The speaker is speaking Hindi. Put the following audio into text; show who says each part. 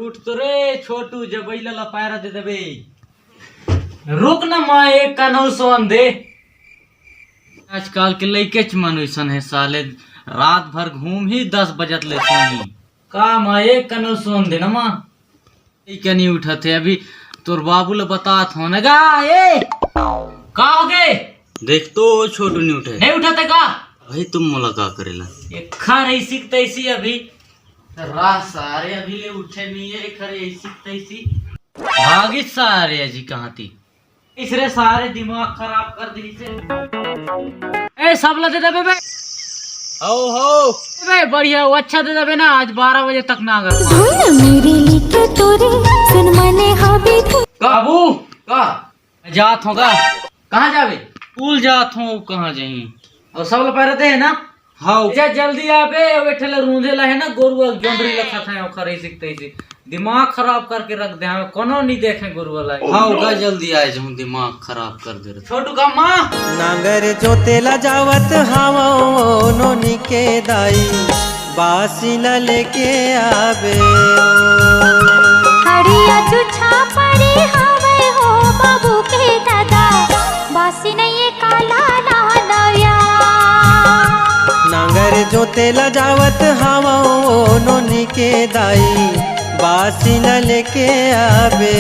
Speaker 1: उठ तो रे छोटू जबैला ला पैरा दे देबे। रुक ना माँ एक का नौ सोन दे। आजकल के लइके च मनुष्यन है साले रात भर घूम ही 10 बजत ले सोनी। का माँ एक का नौ सोन दे ना माँ। क्या नहीं उठते अभी तोर बाबू ला बतात हो ना गा ए का हो गए।
Speaker 2: देख तो छोटू नहीं उठे।
Speaker 1: नहीं उठाते का
Speaker 2: भाई तुम मोला का करेला।
Speaker 1: ये खा रही सीखते इसी अभी रात सारे अभी ले उठे नहीं है खरे सीखते इसी भागी सारे जी कहाँ थी इसरे सारे दिमाग खराब कर दी से। ए सब ला दे दे बे हो बे बढ़िया वो अच्छा दे दे ना आज 12 बजे तक ना अगर
Speaker 3: मेरे लिए तोरे सुन मने हाबी
Speaker 1: बाबू का जात होगा कहाँ जावे स्कूल जात हो कहाँ जाई और सब लोग पैरते है ना। हाँ जा जल्दी आबे बैठे ला रूंधे ला है ना गोरुआ जोंडरी रखा था खरे सीखते इसी दिमाग खराब करके रख दे हमें कोनो नहीं देखे गोरुआ ला।
Speaker 2: हाँ का जल्दी आए जाऊं दिमाग खराब कर दे रहे।
Speaker 1: छोटू का माँ
Speaker 4: नांगर जोतेला जावत हावो नोनी के दाई बासी न लेके आवे
Speaker 3: हरिया छुछा पड़ी हवे हो बाबू के दादा बासी नहीं काला ना नया
Speaker 4: नांगर जोतेला जावत हावो नोनी के दाई बासी न लेके आवे